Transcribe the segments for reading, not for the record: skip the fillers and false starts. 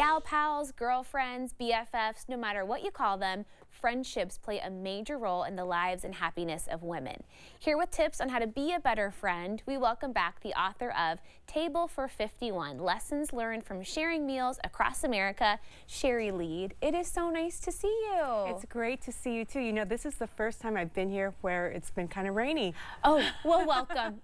Gal pals, girlfriends, BFFs, no matter what you call them, friendships play a major role in the lives and happiness of women. Here with tips on how to be a better friend, we welcome back the author of Table for 51, Lessons Learned from Sharing Meals Across America, Shari Leid. It is so nice to see you. It's great to see you too. You know, this is the first time I've been here where it's been kind of rainy. Oh, well, welcome.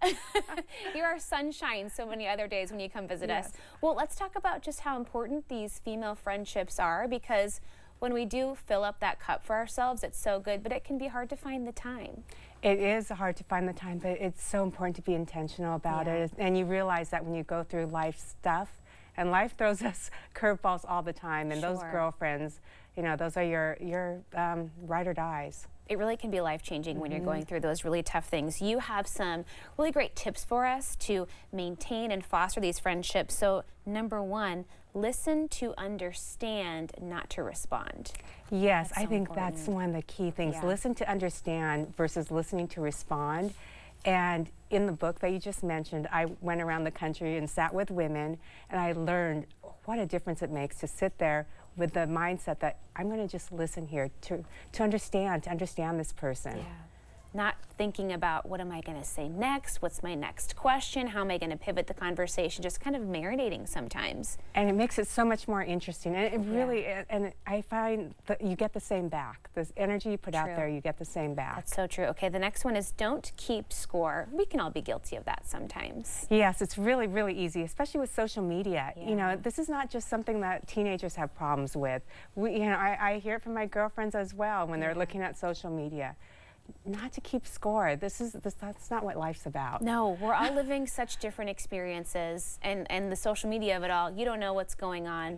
You're our sunshine so many other days when you come visit us. Well, let's talk about just how important these female friendships are, because when we do fill up that cup for ourselves, it's so good, but it can be hard to find the time. It is hard to find the time, but it's so important to be intentional about it. And you realize that when you go through life stuff, and life throws us curveballs all the time, and those girlfriends, you know, those are your ride or dies. It really can be life-changing when you're going through those really tough things. You have some really great tips for us to maintain and foster these friendships. So, number one, listen to understand, not to respond. Yes, That's I so think important. that's one of the key things. Yeah. Listen to understand versus listening to respond. And in the book that you just mentioned, I went around the country and sat with women, and I learned what a difference it makes to sit there with the mindset that I'm going to just listen here to understand this person. Yeah. Not thinking about what am I going to say next, what's my next question, how am I going to pivot the conversation, just kind of marinating sometimes. And it makes it so much more interesting. And it really, and I find that you get the same back. This energy you put out there, you get the same back. That's so true. Okay, the next one is don't keep score. We can all be guilty of that sometimes. Yes, it's really, really easy, especially with social media. Yeah. You know, this is not just something that teenagers have problems with. You know, I hear it from my girlfriends as well when they're looking at social media. Not to keep score. That's not what life's about. No, we're all living such different experiences, and the social media of it all, you don't know what's going on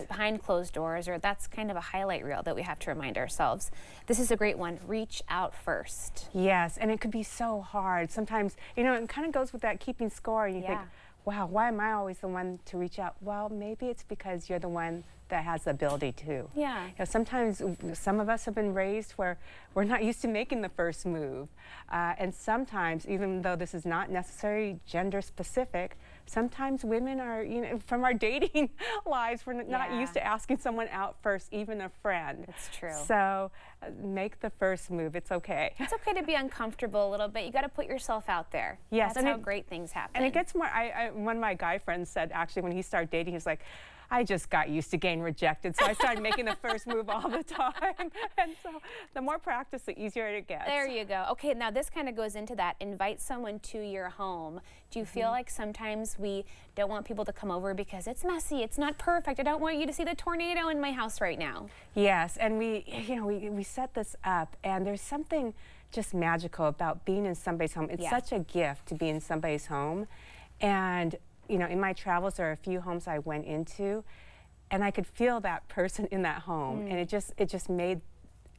behind closed doors, or that's kind of a highlight reel that we have to remind ourselves. This is a great one. Reach out first. Yes, and it could be so hard. Sometimes, you know, it kind of goes with that keeping score, and you think, wow, why am I always the one to reach out? Well, maybe it's because you're the one that has the ability to. Yeah. You know, sometimes some of us have been raised where we're not used to making the first move. And sometimes, even though this is not necessarily gender specific, sometimes women are, you know, from our dating lives, we're not used to asking someone out first, even a friend. That's true. So make the first move. It's okay. It's okay to be uncomfortable a little bit. You got to put yourself out there. Yes. That's how great things happen. And it gets more, one of my guy friends said, actually, when he started dating, he was like, I just got used to getting rejected, so I started making the first move all the time. And so the more practice, the easier it gets. There you go. Okay, now this kind of goes into that. Invite someone to your home. Do you feel like sometimes we don't want people to come over because it's messy, it's not perfect, I don't want you to see the tornado in my house right now? Yes, and we set this up, and there's something just magical about being in somebody's home. It's such a gift to be in somebody's home. And you know, in my travels, there are a few homes I went into, and I could feel that person in that home, and it just made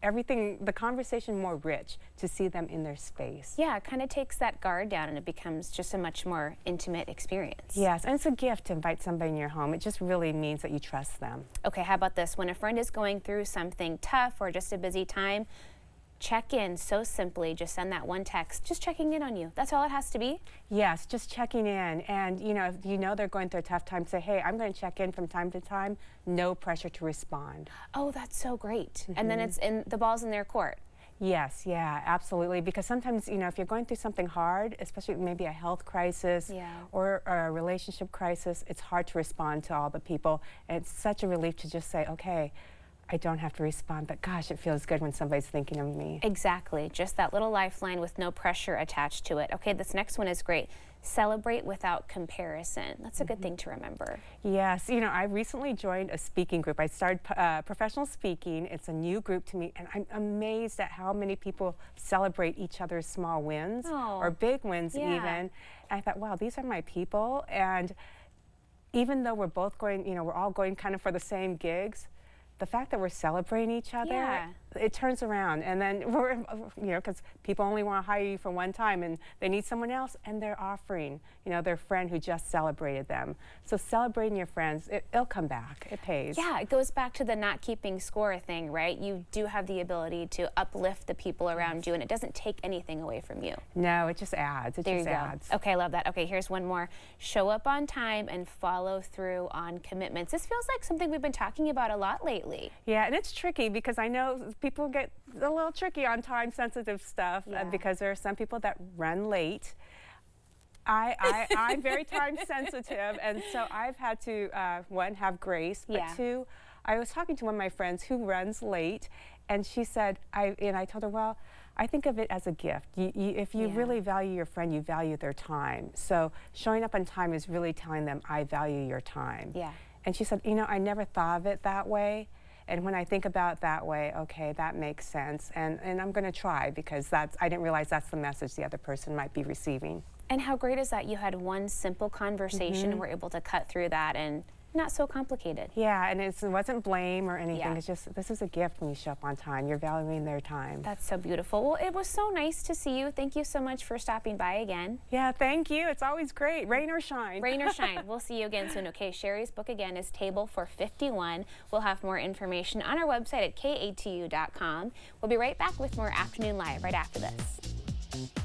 everything, the conversation, more rich to see them in their space. Yeah, it kind of takes that guard down, and it becomes just a much more intimate experience. Yes, and it's a gift to invite somebody in your home. It just really means that you trust them. Okay, how about this? When a friend is going through something tough or just a busy time, check in so simply. Just send that one text, just checking in on you. That's all it has to be? Yes, just checking in. And you know, if you know they're going through a tough time, say, hey, I'm going to check in from time to time. No pressure to respond. Oh, that's so great. And then the ball's in their court. Yes, yeah, absolutely. Because sometimes, you know, if you're going through something hard, especially maybe a health crisis or a relationship crisis, it's hard to respond to all the people. And it's such a relief to just say, okay, I don't have to respond, but gosh, it feels good when somebody's thinking of me. Exactly. Just that little lifeline with no pressure attached to it. Okay, this next one is great. Celebrate without comparison. That's a good thing to remember. Yes, you know, I recently joined a speaking group. I started professional speaking. It's a new group to me, and I'm amazed at how many people celebrate each other's small wins or big wins even. And I thought, wow, these are my people. And even though we're both going, you know, we're all going kind of for the same gigs, the fact that we're celebrating each other, it turns around, and then we're, because people only want to hire you for one time, and they need someone else, and they're offering, their friend who just celebrated them. So celebrating your friends, it'll come back. It pays. Yeah, it goes back to the not keeping score thing, right? You do have the ability to uplift the people around you, and it doesn't take anything away from you. No, it just adds. It just adds. Okay, I love that. Okay, here's one more. Show up on time and follow through on commitments. This feels like something we've been talking about a lot lately. Yeah, and it's tricky because I know people get a little tricky on time-sensitive stuff because there are some people that run late. I'm very time-sensitive, and so I've had to, one, have grace, but two, I was talking to one of my friends who runs late, and she said, and I told her, well, I think of it as a gift. If you really value your friend, you value their time. So showing up on time is really telling them, I value your time. Yeah. And she said, I never thought of it that way. And when I think about it that way, okay, that makes sense. And I'm going to try because I didn't realize that's the message the other person might be receiving. And how great is that you had one simple conversation and were able to cut through that and not so complicated. Yeah, and it wasn't blame or anything. It's just, this is a gift when you show up on time. You're valuing their time. That's so beautiful. Well, it was so nice to see you. Thank you so much for stopping by again. Yeah, thank you. It's always great. Rain or shine. Rain or shine. We'll see you again soon. Okay, Shari's book again is Table for 51. We'll have more information on our website at katu.com. We'll be right back with more Afternoon Live right after this.